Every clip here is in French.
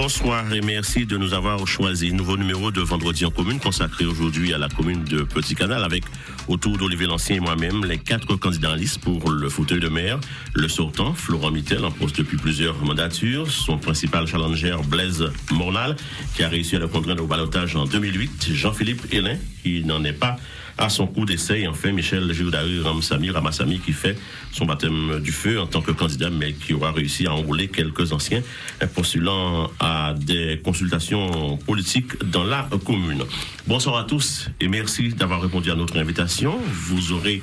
Bonsoir et merci de nous avoir choisi. Nouveau numéro de Vendredi en commune consacré aujourd'hui à la commune de Petit-Canal avec autour d'Olivier Lancien et moi-même les 4 candidats en liste pour le fauteuil de maire. Le sortant, Florent Mittel, en poste depuis plusieurs mandatures. Son principal challenger, Blaise Mornal, qui a réussi à le contraindre au ballottage en 2008. Jean-Philippe Hélin, qui n'en est pas à son coup d'essai. Et enfin, Michel Giroudari Ramassami, qui fait son baptême du feu en tant que candidat, mais qui aura réussi à enrôler quelques anciens postulant à des consultations politiques dans la commune. Bonsoir à tous et merci d'avoir répondu à notre invitation. Vous aurez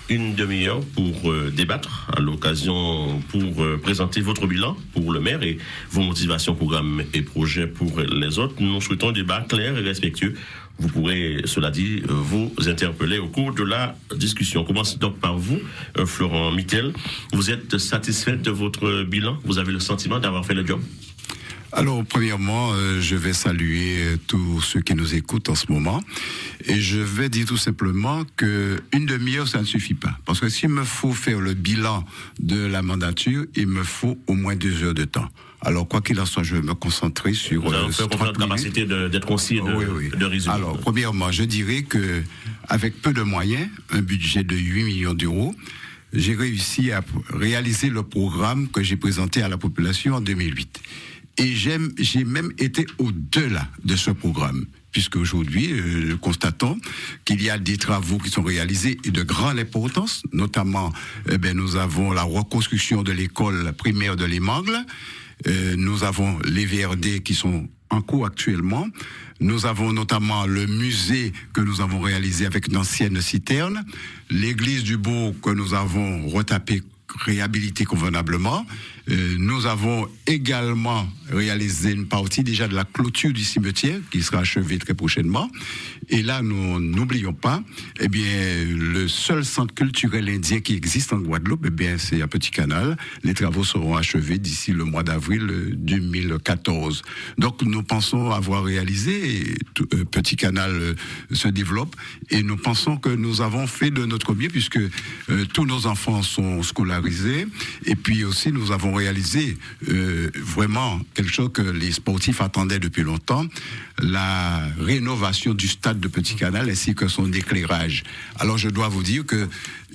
une demi-heure pour débattre, à l'occasion pour présenter votre bilan pour le maire et vos motivations, programmes et projets pour les autres. Nous souhaitons un débat clair et respectueux. Vous pourrez, cela dit, vous interpeller au cours de la discussion. On commence donc par vous, Florent Mittel. Vous êtes satisfait de votre bilan? Vous avez le sentiment d'avoir fait le job? Alors, premièrement, je vais saluer tous ceux qui nous écoutent en ce moment. Et je vais dire tout simplement qu'une demi-heure, ça ne suffit pas. Parce que s'il me faut faire le bilan de la mandature, il me faut au moins 2 heures de temps. Alors, quoi qu'il en soit, je vais me concentrer sur... Vous avez fait votre capacité d'être concis et de résumer. Alors, premièrement, je dirais que avec peu de moyens, un budget de 8 millions d'euros, j'ai réussi à réaliser le programme que j'ai présenté à la population en 2008. Et j'ai même été au-delà de ce programme, puisque aujourd'hui, nous constatons qu'il y a des travaux qui sont réalisés et de grande importance, notamment, nous avons la reconstruction de l'école primaire de l'Émangle, nous avons les VRD qui sont en cours actuellement, nous avons notamment le musée que nous avons réalisé avec une ancienne citerne, l'église du Bourg que nous avons retapé, réhabilité convenablement. Nous avons également réalisé une partie déjà de la clôture du cimetière qui sera achevée très prochainement. Et là, nous n'oublions pas, le seul centre culturel indien qui existe en Guadeloupe, c'est à Petit-Canal. Les travaux seront achevés d'ici le mois d'avril 2014. Donc, nous pensons avoir réalisé, et Petit-Canal se développe, et nous pensons que nous avons fait de notre mieux puisque tous nos enfants sont scolarisés, et puis aussi nous avons réalisé vraiment quelque chose que les sportifs attendaient depuis longtemps, la rénovation du stade de Petit-Canal ainsi que son éclairage. Alors je dois vous dire que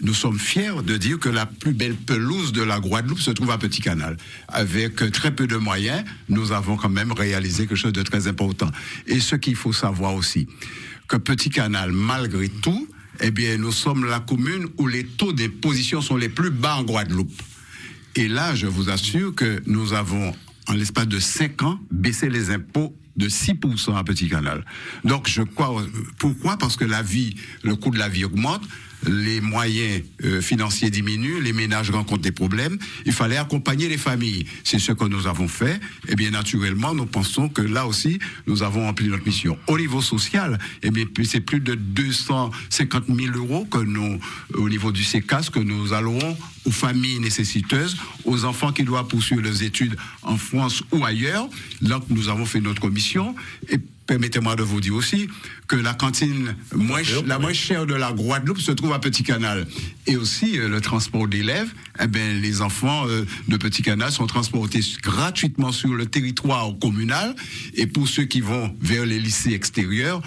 nous sommes fiers de dire que la plus belle pelouse de la Guadeloupe se trouve à Petit-Canal. Avec très peu de moyens, nous avons quand même réalisé quelque chose de très important. Et ce qu'il faut savoir aussi, que Petit-Canal, malgré tout, nous sommes la commune où les taux d'imposition sont les plus bas en Guadeloupe. Et là, je vous assure que nous avons, en l'espace de 5 ans, baissé les impôts de 6% à Petit-Canal. Donc, je crois... Pourquoi? Parce que le coût de la vie augmente, les moyens financiers diminuent, les ménages rencontrent des problèmes. Il fallait accompagner les familles. C'est ce que nous avons fait. Et bien, naturellement, nous pensons que là aussi, nous avons rempli notre mission. Au niveau social, c'est plus de 250 000 euros que nous, au niveau du CECAS, que nous allouons aux familles nécessiteuses, aux enfants qui doivent poursuivre leurs études en France ou ailleurs. Donc, nous avons fait notre mission. Et permettez-moi de vous dire aussi que la cantine la moins chère de la Guadeloupe se trouve à Petit-Canal. Et aussi, le transport d'élèves, les enfants de Petit-Canal sont transportés gratuitement sur le territoire communal. Et pour ceux qui vont vers les lycées extérieurs,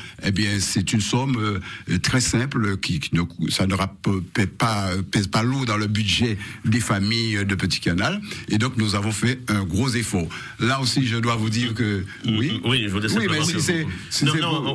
c'est une somme très simple ça ne pèse pas lourd dans le budget des familles de Petit-Canal. Et donc, nous avons fait un gros effort. Là aussi, je dois vous dire que... Oui, je vous dis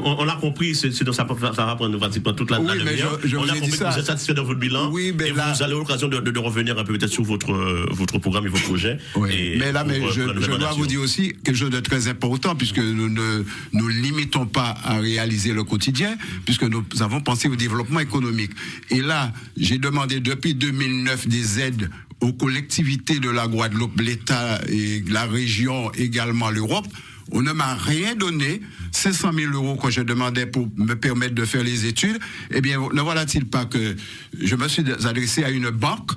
on l'a compris, ça va prendre pratiquement toute la demi-heure. On a compris que vous êtes satisfait de votre bilan et vous allez l'occasion de revenir un peu peut-être sur votre programme et vos projets. Oui, je dois vous dire aussi quelque chose de très important puisque nous ne nous limitons pas à réaliser le quotidien puisque nous avons pensé au développement économique. Et là, j'ai demandé depuis 2009 des aides aux collectivités de la Guadeloupe, l'État et la région, également l'Europe. On ne m'a rien donné, 500 000 euros que je demandais pour me permettre de faire les études. Ne voilà-t-il pas que je me suis adressé à une banque,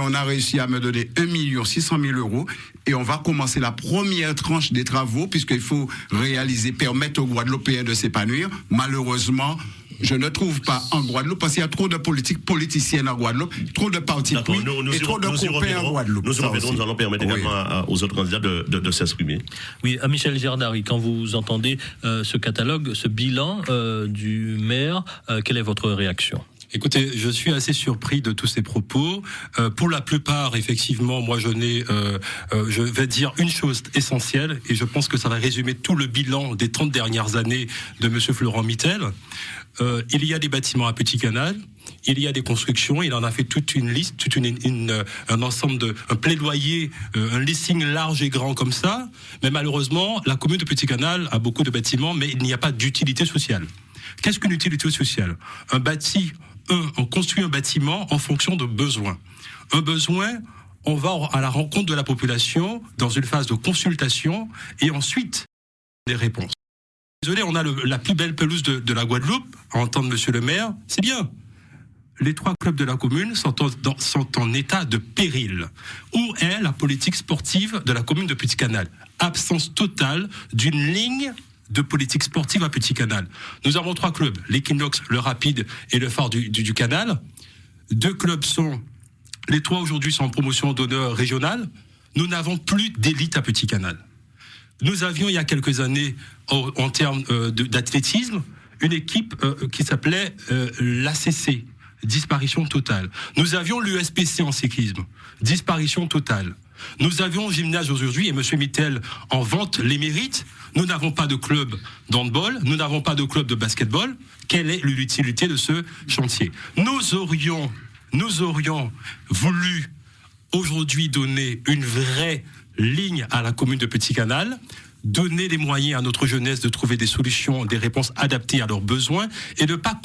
on a réussi à me donner 1 600 000 euros et on va commencer la première tranche des travaux puisqu'il faut permettre aux Guadeloupéens de s'épanouir. Malheureusement, Je ne trouve pas en Guadeloupe, parce qu'il y a trop de politiciennes en Guadeloupe, trop de partis pris et trop de copains en Guadeloupe. Nous allons permettre également aux autres candidats de s'exprimer. Oui, à Michel Gerdari, quand vous entendez ce catalogue, ce bilan du maire, quelle est votre réaction ? Écoutez, je suis assez surpris de tous ces propos. Pour la plupart, effectivement, moi je vais dire une chose essentielle, et je pense que ça va résumer tout le bilan des 30 dernières années de M. Florent Mittel. Il y a des bâtiments à Petit Canal, il y a des constructions, il en a fait toute une liste, un ensemble un plaidoyer, un listing large et grand comme ça. Mais malheureusement, la commune de Petit Canal a beaucoup de bâtiments, mais il n'y a pas d'utilité sociale. Qu'est-ce qu'une utilité sociale ? On construit un bâtiment en fonction de besoins. Un besoin, on va à la rencontre de la population dans une phase de consultation et ensuite des réponses. Désolé, on a la plus belle pelouse de la Guadeloupe, à entendre monsieur le maire, c'est bien. Les 3 clubs de la commune sont en état de péril. Où est la politique sportive de la commune de Petit Canal ? Absence totale d'une ligne de politique sportive à Petit Canal. Nous avons 3 clubs, l'Equinox, le Rapide et le Phare du Canal. 2 clubs les 3 aujourd'hui sont en promotion d'honneur régionale. Nous n'avons plus d'élite à Petit Canal. Nous avions il y a quelques années, en termes d'athlétisme, une équipe qui s'appelait l'ACC, disparition totale. Nous avions l'USPC en cyclisme, disparition totale. Nous avions gymnase aujourd'hui, et M. Mittel en vante les mérites. Nous n'avons pas de club d'handball, nous n'avons pas de club de basketball. Quelle est l'utilité de ce chantier ? Nous aurions voulu aujourd'hui donner une vraie ligne à la commune de Petit Canal, donner les moyens à notre jeunesse de trouver des solutions, des réponses adaptées à leurs besoins, et ne pas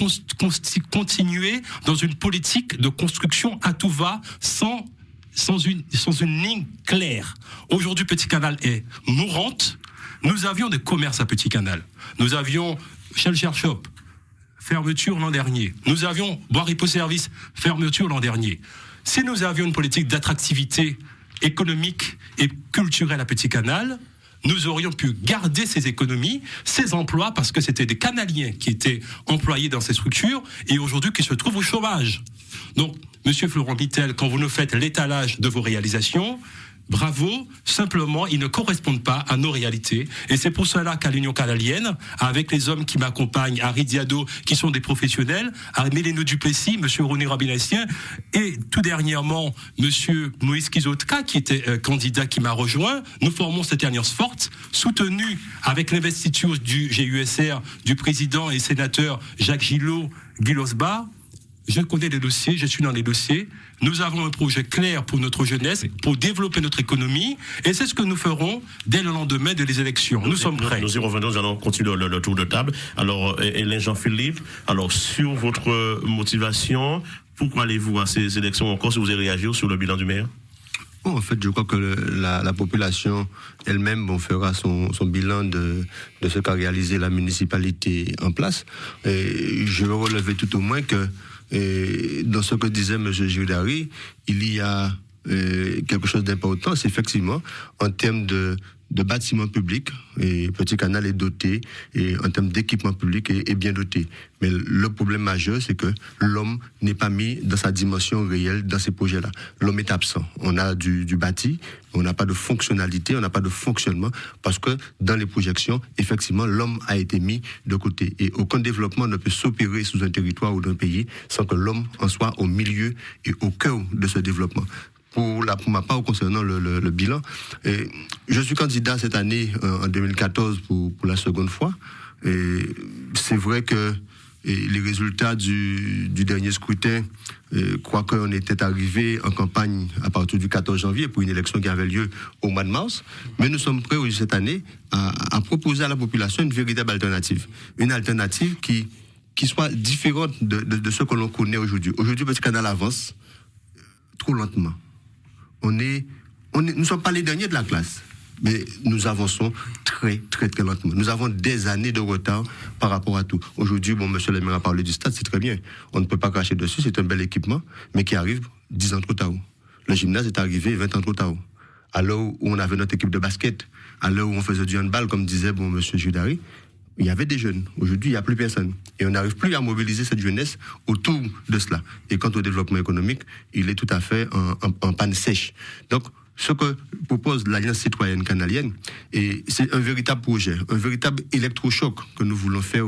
continuer dans une politique de construction à tout va sans une ligne claire. Aujourd'hui, Petit Canal est mourante. Nous avions des commerces à Petit Canal. Nous avions Shell Shop, fermeture l'an dernier. Nous avions Bois Ripo Service, fermeture l'an dernier. Si nous avions une politique d'attractivité économique et culturelle à Petit Canal, nous aurions pu garder ces économies, ces emplois, parce que c'était des canaliens qui étaient employés dans ces structures et aujourd'hui qui se trouvent au chômage. Donc, Monsieur Florent Mittel, quand vous nous faites l'étalage de vos réalisations, bravo, simplement, ils ne correspondent pas à nos réalités. Et c'est pour cela qu'à l'Union canalienne, avec les hommes qui m'accompagnent, Harry Diado, qui sont des professionnels, à Méléno Duplessis, monsieur René Robinassien, et tout dernièrement, monsieur Moïse Kizotka, qui était candidat qui m'a rejoint, nous formons cette alliance forte, soutenue avec l'investiture du GUSR, du président et sénateur Jacques Gillot-Guilosbar. Je connais les dossiers, je suis dans les dossiers. Nous avons un projet clair pour notre jeunesse, pour développer notre économie, et c'est ce que nous ferons dès le lendemain des élections. Nous sommes prêts. Nous y revenons, nous allons continuer le tour de table. Alors, Hélène Jean-Philippe, alors sur votre motivation, pourquoi allez-vous à ces élections encore, si vous allez réagir sur le bilan du maire? Bon, en fait, je crois que la population elle-même fera son bilan de ce qu'a réalisé la municipalité en place. Et je veux relever tout au moins que dans ce que disait M. Gerdari, il y a quelque chose d'important, c'est effectivement en termes de bâtiments publics, et Petit Canal est doté, et en termes d'équipement public est bien doté. Mais le problème majeur, c'est que l'homme n'est pas mis dans sa dimension réelle dans ces projets-là. L'homme est absent. On a du bâti, on n'a pas de fonctionnalité, on n'a pas de fonctionnement, parce que dans les projections, effectivement, l'homme a été mis de côté. Et aucun développement ne peut s'opérer sous un territoire ou d'un pays sans que l'homme en soit au milieu et au cœur de ce développement. Pour ma part, concernant le bilan, je suis candidat cette année, en 2014, pour la seconde fois. Et c'est vrai que les résultats du dernier scrutin, crois qu'on était arrivé en campagne à partir du 14 janvier pour une élection qui avait lieu au mois de mars. Mais nous sommes prêts cette année à proposer à la population une véritable alternative. Une alternative qui soit différente de ce que l'on connaît aujourd'hui. Aujourd'hui, Petit Canal avance trop lentement. Nous ne sommes pas les derniers de la classe, mais nous avançons très, très, très lentement. Nous avons des années de retard par rapport à tout. Aujourd'hui, monsieur le maire a parlé du stade, c'est très bien. On ne peut pas cracher dessus, c'est un bel équipement, mais qui arrive 10 ans trop tard. Le gymnase est arrivé 20 ans trop tard. À l'heure où on avait notre équipe de basket, à l'heure où on faisait du handball, comme disait monsieur Gerdari, il y avait des jeunes. Aujourd'hui, il n'y a plus personne. Et on n'arrive plus à mobiliser cette jeunesse autour de cela. Et quant au développement économique, il est tout à fait en panne sèche. Donc, ce que propose l'Alliance citoyenne canalienne, et c'est un véritable projet, un véritable électrochoc que nous voulons faire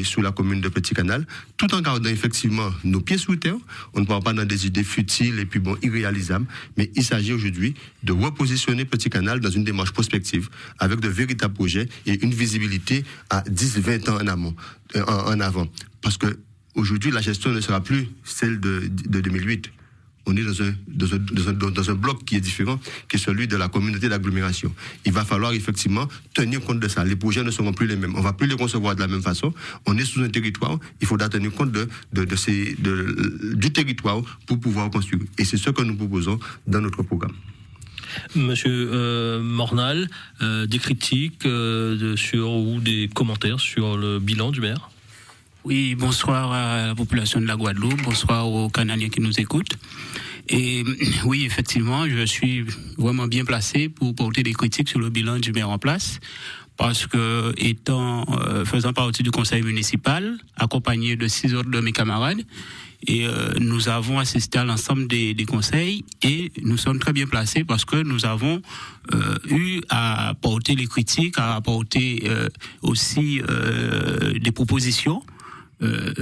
sous la commune de Petit Canal, tout en gardant effectivement nos pieds sous terre. On ne parle pas dans des idées futiles et puis irréalisables, mais il s'agit aujourd'hui de repositionner Petit Canal dans une démarche prospective, avec de véritables projets et une visibilité à 10-20 ans en avant. Parce que aujourd'hui, la gestion ne sera plus celle de 2008. On est dans un bloc qui est différent, qui est celui de la communauté d'agglomération. Il va falloir effectivement tenir compte de ça. Les projets ne seront plus les mêmes. On ne va plus les concevoir de la même façon. On est sous un territoire, il faudra tenir compte du territoire pour pouvoir construire. Et c'est ce que nous proposons dans notre programme. Monsieur Mornal, des critiques ou des commentaires sur le bilan du maire? Oui, bonsoir à la population de la Guadeloupe, bonsoir aux Canadiens qui nous écoutent. Et oui, effectivement, je suis vraiment bien placé pour porter des critiques sur le bilan du maire en place, parce que faisant partie du conseil municipal, accompagné de 6 autres de mes camarades, et nous avons assisté à l'ensemble des conseils et nous sommes très bien placés parce que nous avons eu à porter les critiques, à apporter aussi des propositions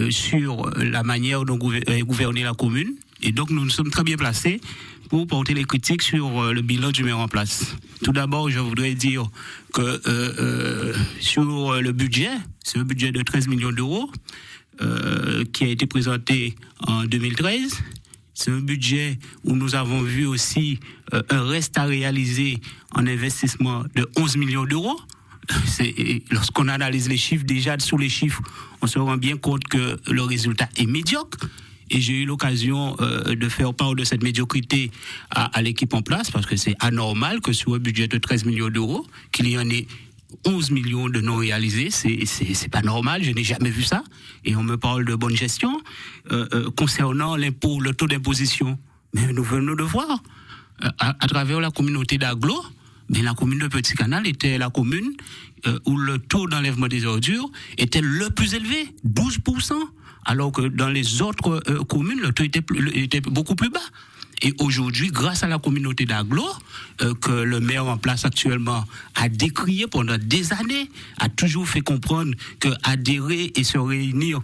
sur la manière dont gouverner la commune. Et donc, nous sommes très bien placés pour porter les critiques sur le bilan du maire en place. Tout d'abord, je voudrais dire que sur le budget, c'est un budget de 13 millions d'euros qui a été présenté en 2013. C'est un budget où nous avons vu aussi un reste à réaliser en investissement de 11 millions d'euros. Lorsqu'on analyse les chiffres, déjà sous les chiffres, on se rend bien compte que le résultat est médiocre. Et j'ai eu l'occasion de faire part de cette médiocrité à l'équipe en place, parce que c'est anormal que sur un budget de 13 millions d'euros, qu'il y en ait 11 millions de non réalisés. C'est pas normal, je n'ai jamais vu ça. Et on me parle de bonne gestion. Concernant l'impôt, le taux d'imposition, mais nous venons de voir, à travers la communauté d'Aglo, mais la commune de Petit Canal était la commune où le taux d'enlèvement des ordures était le plus élevé, 12%, alors que dans les autres communes, le taux était beaucoup plus bas. Et aujourd'hui, grâce à la communauté d'Aglo, que le maire en place actuellement a décrié pendant des années, a toujours fait comprendre qu'adhérer et se réunir,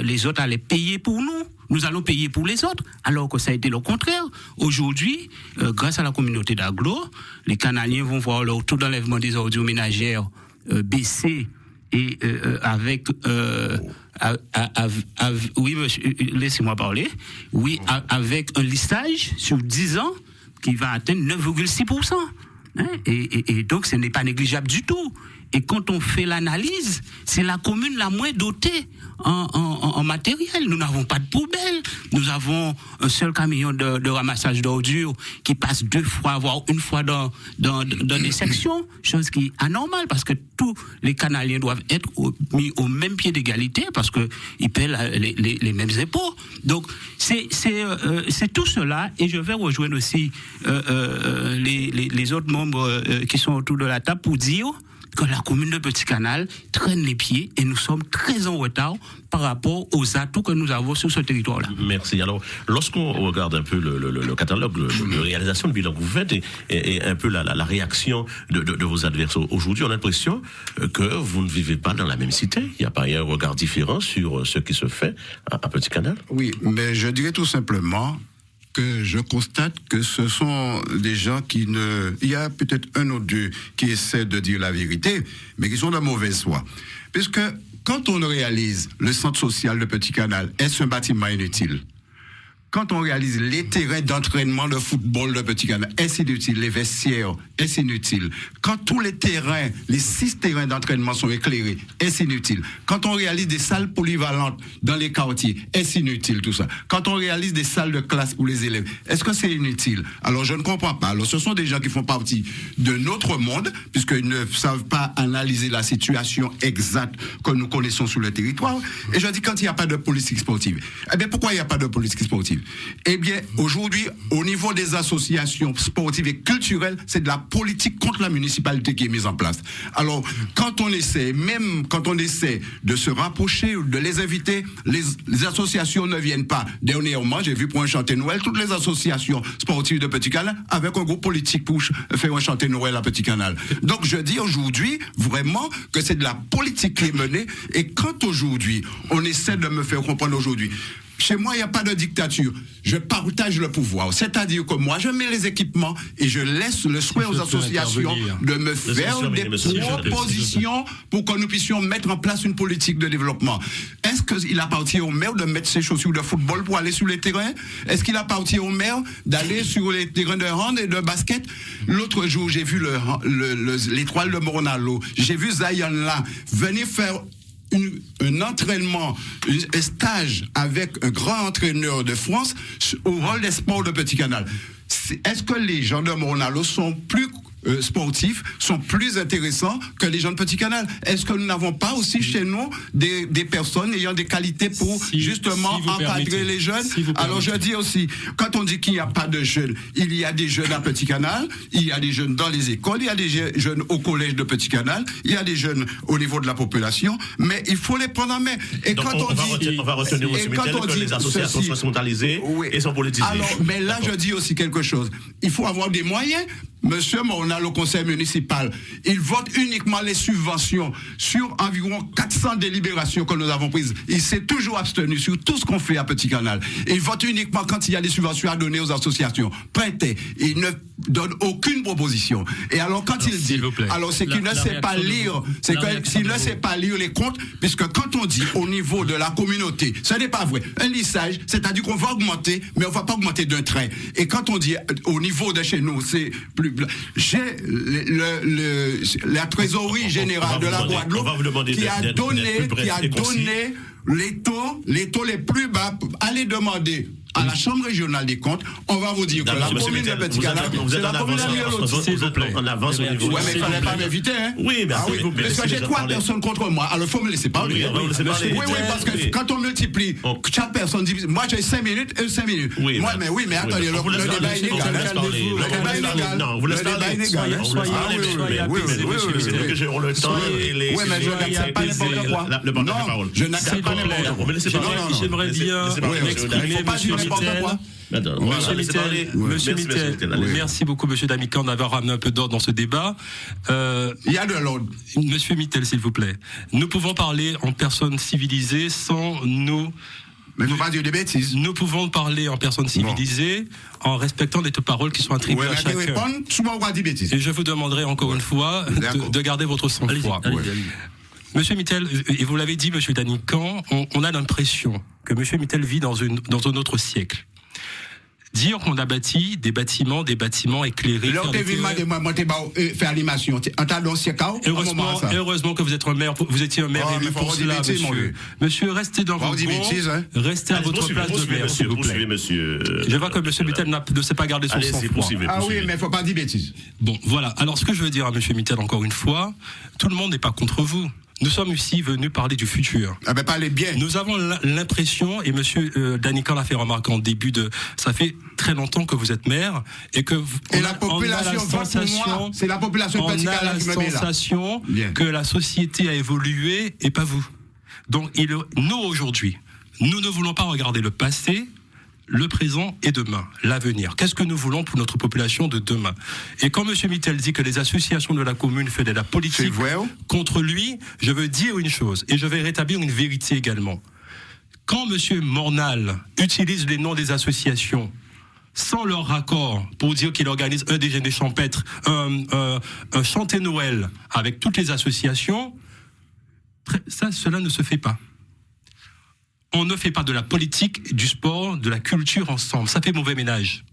les autres allaient payer pour nous. Nous allons payer pour les autres, alors que ça a été le contraire. Aujourd'hui, grâce à la communauté d'Aglo, les Canadiens vont voir leur taux d'enlèvement des ordures ménagères baisser, et avec oui, monsieur, laissez-moi parler. Oui, avec un lissage sur 10 ans qui va atteindre 9,6%. Et donc, ce n'est pas négligeable du tout. Et quand on fait l'analyse, c'est la commune la moins dotée en matériel. Nous n'avons pas de poubelle. Nous avons un seul camion de ramassage d'ordures qui passe 2 fois, voire 1 fois dans des sections, chose qui est anormale parce que tous les Canaliens doivent être mis au même pied d'égalité parce qu'ils paient les mêmes impôts. Donc, c'est tout cela, et je vais rejoindre aussi les autres membres qui sont autour de la table pour dire que la commune de Petit Canal traîne les pieds et nous sommes très en retard par rapport aux atouts que nous avons sur ce territoire-là. Merci. Alors, lorsqu'on regarde un peu le catalogue, la réalisation de bilan que vous faites et un peu la réaction de vos adversaires, aujourd'hui, on a l'impression que vous ne vivez pas dans la même cité. Il n'y a pas un regard différent sur ce qui se fait à Petit Canal. Oui, mais je dirais tout simplement que je constate que ce sont des gens il y a peut-être un ou deux qui essaient de dire la vérité, mais qui sont de mauvaise foi. Puisque quand on réalise le centre social de Petit Canal, est-ce un bâtiment inutile? Quand on réalise les terrains d'entraînement de football de Petit Canal, est-ce inutile? Les vestiaires, est-ce inutile? Quand tous les terrains, les 6 terrains d'entraînement sont éclairés, est-ce inutile? Quand on réalise des salles polyvalentes dans les quartiers, est-ce inutile tout ça? Quand on réalise des salles de classe pour les élèves, est-ce que c'est inutile? Alors je ne comprends pas. Alors ce sont des gens qui font partie de notre monde, puisqu'ils ne savent pas analyser la situation exacte que nous connaissons sur le territoire. Et je dis, quand il n'y a pas de politique sportive, eh bien pourquoi il n'y a pas de politique sportive? sportives. Eh bien, aujourd'hui, au niveau des associations sportives et culturelles, c'est de la politique contre la municipalité qui est mise en place. Alors, quand on essaie de se rapprocher, de les inviter, les associations ne viennent pas. Dernièrement, j'ai vu pour un chanté Noël, toutes les associations sportives de Petit Canal avec un groupe politique pour faire un chanté Noël à Petit Canal. Donc, je dis aujourd'hui, vraiment, que c'est de la politique qui est menée. Et quand aujourd'hui, on essaie de me faire comprendre aujourd'hui, chez moi, il n'y a pas de dictature. Je partage le pouvoir. C'est-à-dire que moi, je mets les équipements et je laisse le soin aux associations de me faire des propositions pour que nous puissions mettre en place une politique de développement. Est-ce qu'il appartient au maire de mettre ses chaussures de football pour aller sur les terrains? Est-ce qu'il appartient au maire d'aller sur les terrains de hand et de basket? L'autre jour, j'ai vu l'étoile de Mornalo. J'ai vu Zion là venir faire un entraînement, un stage avec un grand entraîneur de France au rôle des sports de Petit Canal. Est-ce que les gens de Mornalo sont plus sportifs, sont plus intéressants que les gens de Petit Canal? Est-ce que nous n'avons pas aussi chez nous des personnes ayant des qualités pour justement encadrer les jeunes? Alors je dis aussi, quand on dit qu'il n'y a pas de jeunes, il y a des jeunes à Petit Canal, il y a des jeunes dans les écoles, il y a des jeunes au collège de Petit Canal, il y a des jeunes au niveau de la population, mais il faut les prendre en main. Et donc quand on va retenir aussi que les associations sont centralisées et sont politisées. Alors, mais là je dis aussi quelque chose. Il faut avoir des moyens. Monsieur Mornal au conseil municipal, il vote uniquement les subventions sur environ 400 délibérations que nous avons prises. Il s'est toujours abstenu sur tout ce qu'on fait à Petit Canal. Il vote uniquement quand il y a des subventions à donner aux associations. Prêtez. Il ne donne aucune proposition. Et alors quand il dit, alors c'est qu'il ne sait pas lire, s'il ne sait pas lire les comptes, puisque quand on dit au niveau de la communauté, ce n'est pas vrai. Un lissage, c'est-à-dire qu'on va augmenter, mais on ne va pas augmenter d'un trait. Et quand on dit au niveau de chez nous, c'est plus. J'ai la trésorerie générale de la Guadeloupe qui a donné les taux les plus bas. Allez demander à la Chambre régionale des comptes, on va vous dire que la commune de Petit Canal, c'est la commune en avance au niveau. Ouais, mais il ne fallait pas m'inviter, hein. Oui, mais parce que j'ai 3 personnes contre moi. Alors, il faut me laisser parler. Oui, parce que quand on multiplie, chaque personne dit, moi j'ai 5 minutes et 5 minutes. Oui, mais attendez, le débat est inégal. Le débat est inégal. Non, vous laissez parler. Oui, mais je n'accepte pas n'importe quoi. Non, je n'accepte pas n'importe quoi. J'aimerais bien m'exprimer, monsieur Mittel, merci beaucoup, monsieur D'Amican, d'avoir ramené un peu d'ordre dans ce débat. Il y a de l'ordre. Monsieur Mittel, s'il vous plaît. Nous pouvons parler en personne civilisée sans nous. Mais il ne faut pas dire des bêtises. Nous pouvons parler en personne civilisée en respectant les paroles qui sont attribuées à chacun. Et je vous demanderai encore une fois de garder votre sang-froid. Monsieur Mittel, et vous l'avez dit, monsieur D'Amican, on a l'impression que monsieur Mittel vit dans un autre siècle. Dire qu'on a bâti des bâtiments éclairés. Faire l'animation. Heureusement que vous êtes un maire, vous étiez un maire élu pour cela, monsieur. Monsieur, restez dans vos gonds, restez à votre place de maire, s'il vous plaît. Je vois que monsieur Mittel ne sait pas garder son sang-froid. Ah oui, mais il ne faut pas dire bêtises. Bon, voilà. Alors, ce que je veux dire à monsieur Mittel, encore une fois, tout le monde n'est pas contre vous. Nous sommes ici venus parler du futur. Ah ben parlez bien. Nous avons l'impression, et monsieur D'Amican l'a fait remarquer en début ça fait très longtemps que vous êtes maire, et que la population vote pour moi, c'est la population de Petit Canal qui me met là. On a la sensation que la société a évolué, et pas vous. Donc, nous aujourd'hui, nous ne voulons pas regarder le passé, le présent et demain, l'avenir. Qu'est-ce que nous voulons pour notre population de demain? Et quand M. Mittel dit que les associations de la commune font de la politique contre lui, je veux dire une chose, et je vais rétablir une vérité également. Quand M. Mornal utilise les noms des associations sans leur accord pour dire qu'il organise un déjeuner champêtre, un chanté Noël avec toutes les associations, cela ne se fait pas. On ne fait pas de la politique, du sport, de la culture ensemble. Ça fait mauvais ménage.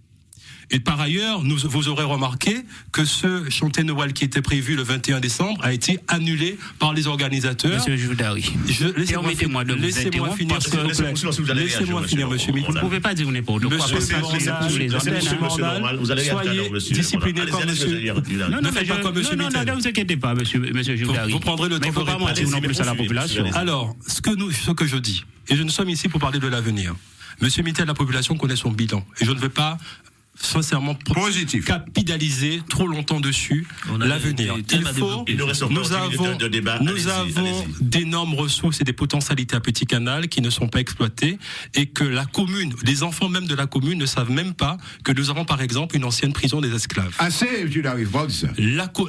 Et par ailleurs, vous aurez remarqué que ce chantier Noël qui était prévu le 21 décembre a été annulé par les organisateurs. Monsieur Joudari, permettez-moi de vous interrompre. Laissez-moi finir, monsieur Mittel. Vous ne pouvez pas dire n'importe quoi. Soyez discipliné comme monsieur. Ne faites pas comme monsieur Mittel. Non, ne vous inquiétez pas, monsieur Joudari. Vous prendrez le temps de répondre. Non plus à la population. Alors, ce que je dis, et nous sommes ici pour parler de l'avenir. Monsieur Mittel, la population connaît son bilan. Et je ne veux pas, sincèrement, capitaliser trop longtemps dessus l'avenir. Nous avons d'énormes ressources et des potentialités à Petit Canal qui ne sont pas exploitées et que la commune, les enfants même de la commune ne savent même pas que nous avons par exemple une ancienne prison des esclaves.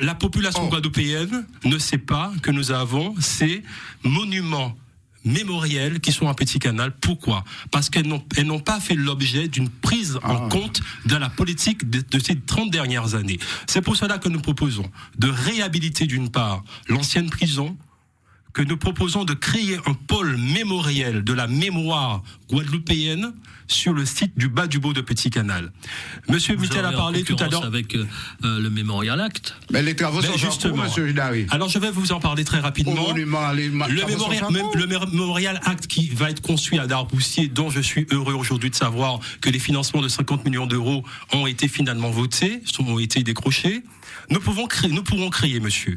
La population guadeloupéenne ne sait pas que nous avons ces monuments mémoriels qui sont à Petit Canal. Pourquoi ? Parce qu'elles n'ont pas fait l'objet d'une prise en compte dans la politique de ces 30 dernières années. C'est pour cela que nous proposons de réhabiliter d'une part l'ancienne prison, que nous proposons de créer un pôle mémoriel de la mémoire guadeloupéenne sur le site du bas du Beau de Petit Canal. Monsieur Mittel a parlé tout à l'heure avec le Memorial Act. Mais les travaux sont justement. Monsieur Joudari. Alors je vais vous en parler très rapidement. Le Memorial Act qui va être construit à Darboussier, dont je suis heureux aujourd'hui de savoir que les financements de 50 millions d'euros ont été finalement votés, ont été décrochés. Nous pourrons créer, monsieur,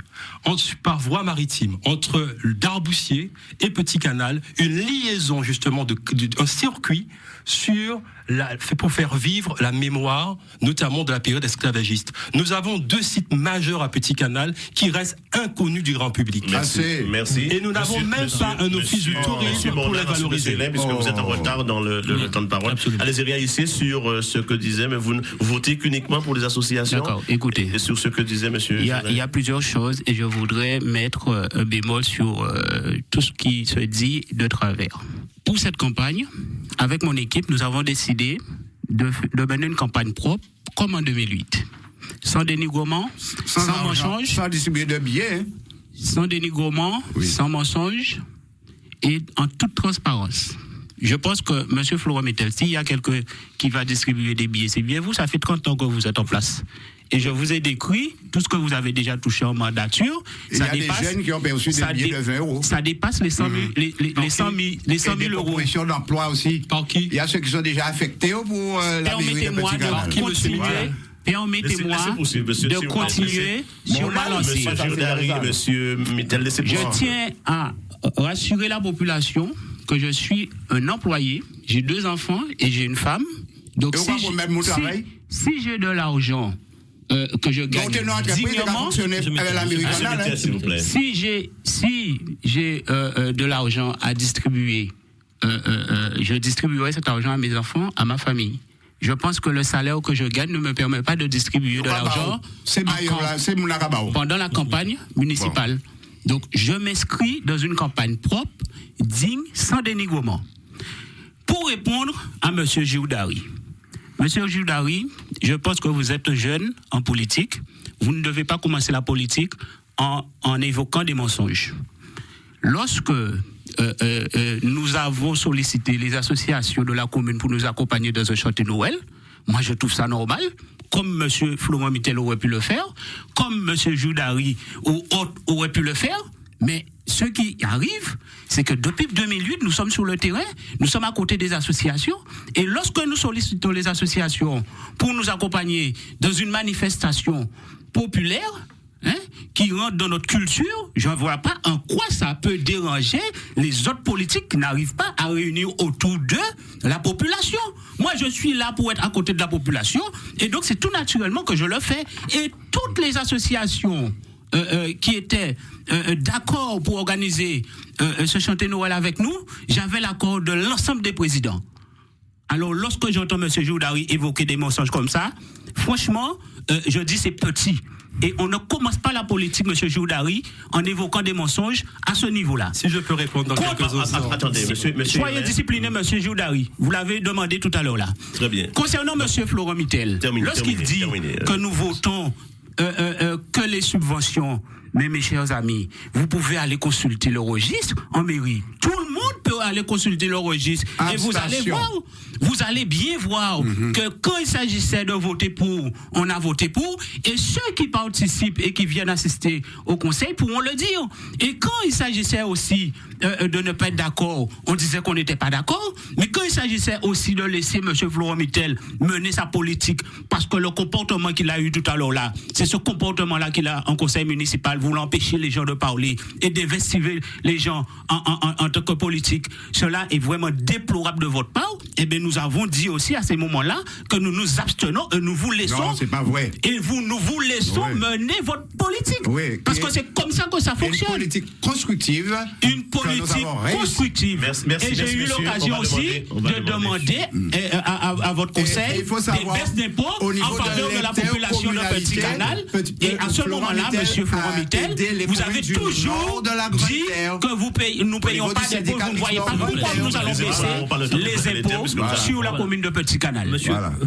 par voie maritime, entre Darboussier et Petit Canal, une liaison justement un circuit pour faire vivre la mémoire, notamment de la période esclavagiste. Nous avons 2 sites majeurs à Petit Canal qui restent inconnus du grand public. Merci. Et nous n'avons même pas un office du tourisme pour les valoriser. Puisque vous êtes en retard dans le temps de parole. Allez-y, réagissez sur ce que disait, mais vous votez qu'uniquement pour les associations. D'accord, écoutez. Et sur ce que disait monsieur. Il y a plusieurs choses et je voudrais mettre un bémol sur tout ce qui se dit de travers. Pour cette campagne, avec mon équipe, nous avons décidé de mener une campagne propre, comme en 2008. Sans dénigrement, sans mensonge. Sans distribuer de billets. Sans dénigrement, sans mensonge et en toute transparence. Je pense que M. Florent Mittel, s'il y a quelqu'un qui va distribuer des billets, c'est bien vous, ça fait 30 ans que vous êtes en place. Et je vous ai décrit tout ce que vous avez déjà touché en mandature. Il y a des jeunes qui ont perçu des billets de 20 euros. Ça dépasse les 100 000 euros. Des d'emploi aussi. Par qui ? Il y a ceux qui sont déjà affectés pour la mairie de Petit Canal. Permettez-moi de continuer sur ma lancée. Monsieur Mittel, laissez-moi. Je tiens à rassurer la population que je suis un employé, j'ai 2 enfants et j'ai une femme. Donc si j'ai de l'argent que je gagne dignement, si j'ai de l'argent à distribuer, je distribuerai cet argent à mes enfants, à ma famille. Je pense que le salaire que je gagne ne me permet pas de distribuer de l'argent pendant la campagne municipale. Donc, je m'inscris dans une campagne propre, digne, sans dénigrement. Pour répondre à M. Joudari. Monsieur Joudari, je pense que vous êtes jeune en politique. Vous ne devez pas commencer la politique en évoquant des mensonges. Lorsque nous avons sollicité les associations de la commune pour nous accompagner dans un chantier Noël, moi je trouve ça normal, comme M. Florent Mittel aurait pu le faire, comme M. Joudari ou autres auraient pu le faire, mais ce qui arrive, c'est que depuis 2008, nous sommes sur le terrain, nous sommes à côté des associations, et lorsque nous sollicitons les associations pour nous accompagner dans une manifestation populaire, qui rentre dans notre culture, je ne vois pas en quoi ça peut déranger les autres politiques qui n'arrivent pas à réunir autour de la population. Moi, je suis là pour être à côté de la population, et donc c'est tout naturellement que je le fais. Et toutes les associations qui étaient d'accord pour organiser ce chantier Noël avec nous, j'avais l'accord de l'ensemble des présidents. Alors, lorsque j'entends M. Joudari évoquer des mensonges comme ça, franchement, je dis c'est petit. Et on ne commence pas la politique, M. Joudari, en évoquant des mensonges à ce niveau-là. Si je peux répondre dans quelques instants. Attendez, monsieur. Soyez discipliné, M. Joudari. Vous l'avez demandé tout à l'heure là. Très bien. Concernant M. Florent Mittel, lorsqu'il dit que nous votons que les subventions Mais mes chers amis, vous pouvez aller consulter le registre en mairie. Tout le monde peut aller consulter le registre. Et vous allez voir, vous allez bien voir que quand il s'agissait de voter pour, on a voté pour, et ceux qui participent et qui viennent assister au conseil pourront le dire. Et quand il s'agissait aussi de ne pas être d'accord, on disait qu'on n'était pas d'accord, mais quand il s'agissait aussi de laisser M. Florent Mittel mener sa politique, parce que le comportement qu'il a eu tout à l'heure là, c'est ce comportement-là qu'il a en conseil municipal, voulant empêcher les gens de parler et d'investir les gens en tant que politique, cela est vraiment déplorable de votre part. Et bien nous avons dit aussi à ces moments-là que nous nous abstenons et nous vous laissons. Non, c'est pas vrai. Et nous vous laissons mener votre politique. Oui. Parce que c'est comme ça que ça fonctionne. Une politique constructive. Une politique constructive. Merci, et j'ai eu l'occasion aussi de demander à votre conseil des baisses d'impôts en faveur de la population de Petit Canal. Et à ce moment-là, M. Florent Mittel, vous avez toujours dit que nous ne payons pas d'impôts. Vous ne voyez pas pourquoi nous allons baisser les impôts sur la commune de Petit Canal.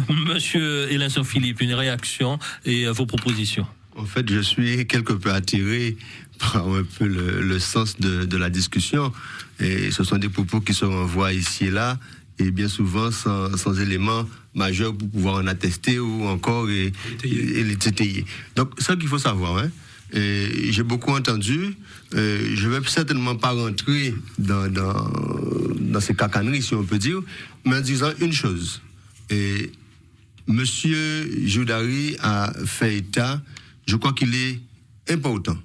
Monsieur Elenson Philippe, une réaction et vos propositions. En fait, je suis quelque peu attiré par un peu le sens de la discussion. Et ce sont des propos qui se renvoient ici et là, et bien souvent sans éléments majeurs pour pouvoir en attester ou encore et les étayer. Donc, ça qu'il faut savoir, hein. J'ai beaucoup entendu. Je ne vais certainement pas rentrer dans ces cacaneries, si on peut dire, mais en disant une chose. Monsieur Joudary a fait état, je crois qu'il est important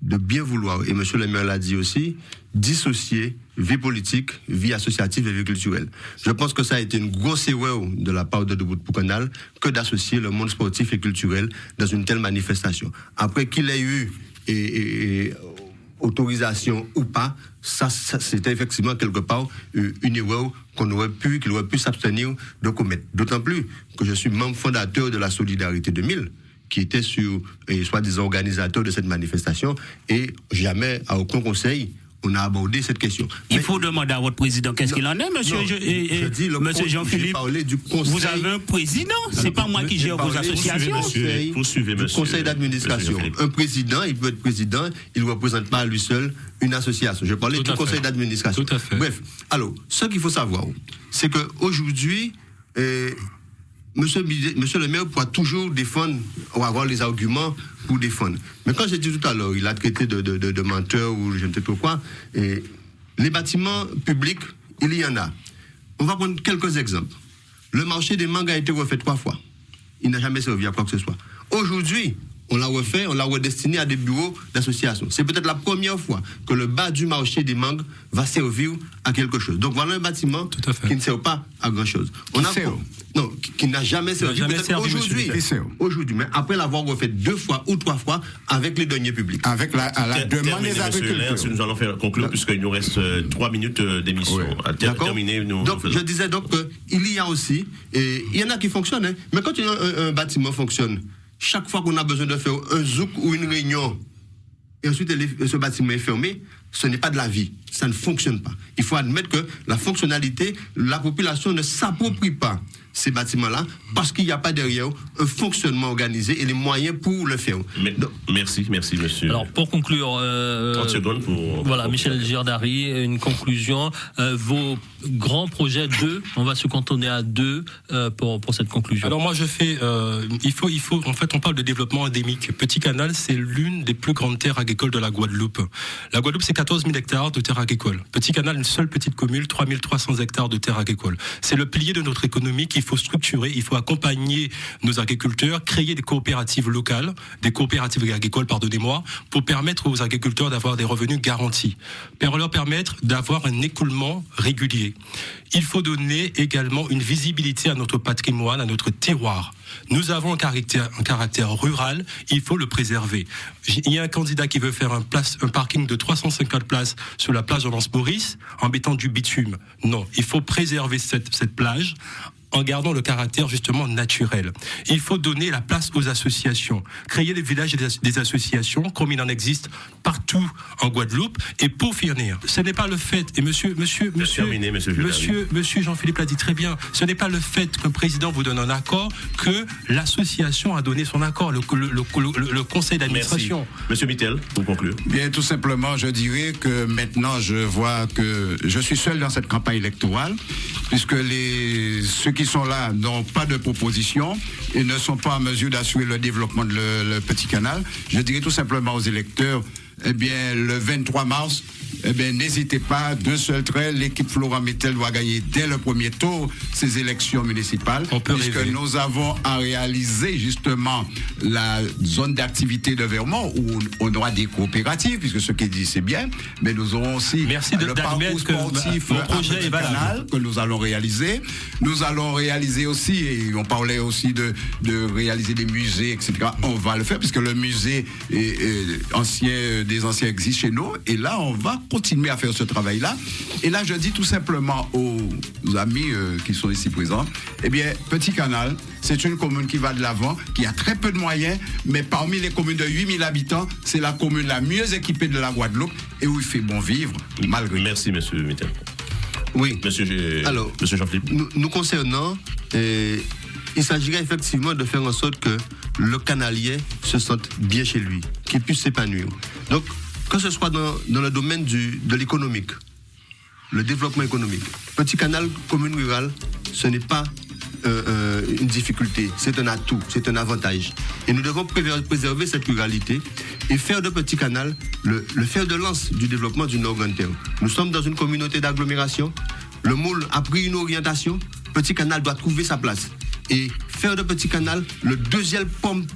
de bien vouloir, et monsieur le maire l'a dit aussi, dissocier vie politique, vie associative et vie culturelle. Je pense que ça a été une grosse erreur de la part de Debout pour Canal que d'associer le monde sportif et culturel dans une telle manifestation. Après qu'il ait eu autorisation ou pas, ça c'était effectivement quelque part une erreur qu'il aurait pu s'abstenir de commettre. D'autant plus que je suis membre fondateur de la Solidarité 2000, qui était soi-disant organisateur de cette manifestation, et jamais, à aucun conseil, on a abordé cette question. Il faut demander à votre président qu'est-ce qu'il en est, monsieur, monsieur Jean-Philippe. Vous avez un président, c'est pas moi qui gère vos associations. Poursuivez, monsieur. Conseil d'administration. Un président, il peut être président, il ne représente pas à lui seul une association. Je parlais du conseil d'administration. Tout à fait. Bref, alors, ce qu'il faut savoir, c'est qu'aujourd'hui, Monsieur le maire pourra toujours défendre ou avoir les arguments pour défendre. Mais quand j'ai dit tout à l'heure, il a traité de menteur ou je ne sais pas quoi, et les bâtiments publics, il y en a. On va prendre quelques exemples. Le marché des mangues a été refait 3 fois. Il n'a jamais servi à quoi que ce soit. Aujourd'hui, on l'a refait, on l'a redestiné à des bureaux d'association. C'est peut-être la première fois que le bas du marché des mangues va servir à quelque chose. Donc voilà un bâtiment qui ne sert pas à grand-chose. Qui n'a jamais servi. Aujourd'hui, mais après l'avoir refait 2 fois ou 3 fois avec les deniers publics. Avec la demande des agriculteurs. Si nous allons faire conclure, puisqu'il nous reste 3 minutes d'émission. Oui. Terminer, je disais donc qu'il y a aussi, et il y en a qui fonctionnent, hein, mais quand un bâtiment fonctionne, chaque fois qu'on a besoin de faire un zouk ou une réunion, et ensuite ce bâtiment est fermé, ce n'est pas de la vie. Ça ne fonctionne pas. Il faut admettre que la fonctionnalité, la population ne s'approprie pas ces bâtiments-là parce qu'il n'y a pas derrière un fonctionnement organisé et les moyens pour le faire. Merci, monsieur. Alors, pour conclure, 30 secondes pour... Voilà, Michel Joudary, une conclusion. Vos grands projets, 2, on va se cantonner à 2 pour cette conclusion. Alors moi, je fais... il faut, en fait, on parle de développement endémique. Petit Canal, c'est l'une des plus grandes terres agricoles de la Guadeloupe. La Guadeloupe, c'est 14 000 hectares de terres agricoles. Petit Canal, une seule petite commune, 3 300 hectares de terres agricoles. C'est le pilier de notre économie qu'il faut structurer, il faut accompagner nos agriculteurs, créer des coopératives locales, des coopératives agricoles, pardonnez-moi, pour permettre aux agriculteurs d'avoir des revenus garantis, pour leur permettre d'avoir un écoulement régulier. Il faut donner également une visibilité à notre patrimoine, à notre terroir. Nous avons un caractère rural, il faut le préserver. Il y a un candidat qui veut faire un parking de 350 places sur la plage de Lance-Maurice en mettant du bitume. Non, il faut préserver cette plage en gardant le caractère justement naturel. Il faut donner la place aux associations, créer les villages des associations comme il en existe partout en Guadeloupe. Et pour finir, ce n'est pas le fait, et monsieur Jean-Philippe l'a dit très bien, ce n'est pas le fait qu'un président vous donne un accord que l'association a donné son accord, le conseil d'administration. Merci. Monsieur Mittel, pour conclure. Bien, tout simplement, je dirais que maintenant, je vois que je suis seul dans cette campagne électorale, puisque ceux qui sont là n'ont pas de proposition et ne sont pas en mesure d'assurer le développement de le petit canal. Je dirais tout simplement aux électeurs, eh bien, le 23 mars, eh bien, n'hésitez pas, d'un seul trait, l'équipe Florent Mittel doit gagner dès le premier tour ces élections municipales, puisque nous avons à réaliser justement la zone d'activité de Vermont où on aura des coopératives, puisque ce qu'il dit c'est bien, mais nous aurons aussi le parcours sportif à Canal que nous allons réaliser. Nous allons réaliser aussi, et on parlait aussi de réaliser des musées, etc. On va le faire, puisque le musée des anciens existe chez nous, et là on va continuer à faire ce travail-là. Et là, je dis tout simplement aux amis qui sont ici présents, eh bien, Petit Canal, c'est une commune qui va de l'avant, qui a très peu de moyens, mais parmi les communes de 8000 habitants, c'est la commune la mieux équipée de la Guadeloupe et où il fait bon vivre, malgré. Merci, monsieur Mittel. Oui. Monsieur Jean-Philippe. Nous concernant, il s'agirait effectivement de faire en sorte que le canalier se sente bien chez lui, qu'il puisse s'épanouir. Donc, que ce soit dans le domaine de l'économique, le développement économique, Petit Canal, commune rurale, ce n'est pas une difficulté, c'est un atout, c'est un avantage. Et nous devons préserver cette ruralité et faire de Petit Canal le fer de lance du développement du Nord-Grand-Terre. Nous sommes dans une communauté d'agglomération, le moule a pris une orientation, Petit Canal doit trouver sa place. Et faire de Petit Canal le deuxième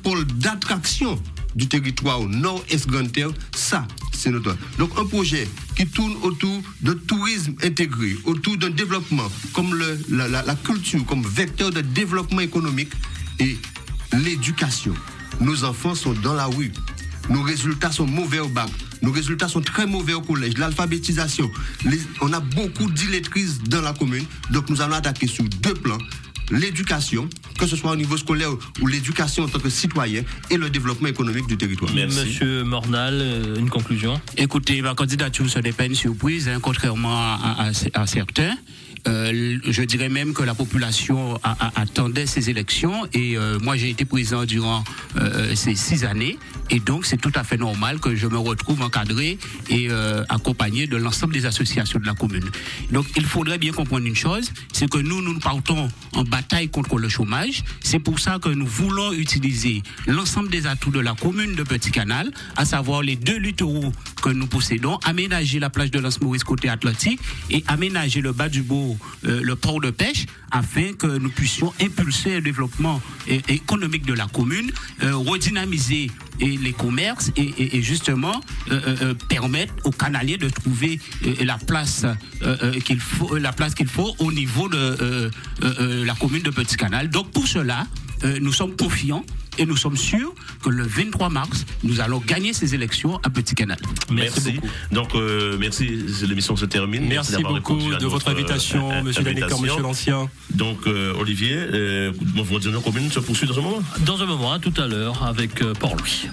pôle d'attraction du territoire au nord-est Grand-Terre, ça, c'est notre. Donc un projet qui tourne autour de tourisme intégré, autour d'un développement comme la culture, comme vecteur de développement économique et l'éducation. Nos enfants sont dans la rue. Nos résultats sont mauvais au bac. Nos résultats sont très mauvais au collège. L'alphabétisation. On a beaucoup d'illettrices dans la commune. Donc nous allons attaquer sur deux plans. L'éducation, que ce soit au niveau scolaire ou l'éducation en tant que citoyen, et le développement économique du territoire. Merci. Monsieur Mornal, une conclusion. Écoutez, ma candidature, ce n'est pas une surprise, hein, contrairement à certains. Je dirais même que la population attendait ces élections et moi j'ai été présent durant ces 6 années et donc c'est tout à fait normal que je me retrouve encadré et accompagné de l'ensemble des associations de la commune. Donc il faudrait bien comprendre une chose, c'est que nous partons en bataille contre le chômage. C'est pour ça que nous voulons utiliser l'ensemble des atouts de la commune de Petit Canal, à savoir les 2 littoraux que nous possédons, aménager la plage de l'Anse-Maurice côté Atlantique et aménager le bas du Beau, le port de pêche, afin que nous puissions impulser le développement économique de la commune, redynamiser les commerces et justement permettre aux canaliers de trouver la place qu'il faut au niveau de la commune de Petit Canal. Donc pour cela, nous sommes confiants et nous sommes sûrs que le 23 mars, nous allons gagner ces élections à Petit Canal. Merci beaucoup. Donc, merci, l'émission se termine. Merci beaucoup de votre invitation, monsieur le directeur, monsieur l'ancien. Donc, Olivier, votre commune se poursuit dans un moment ? Dans un moment, tout à l'heure, avec Port-Louis.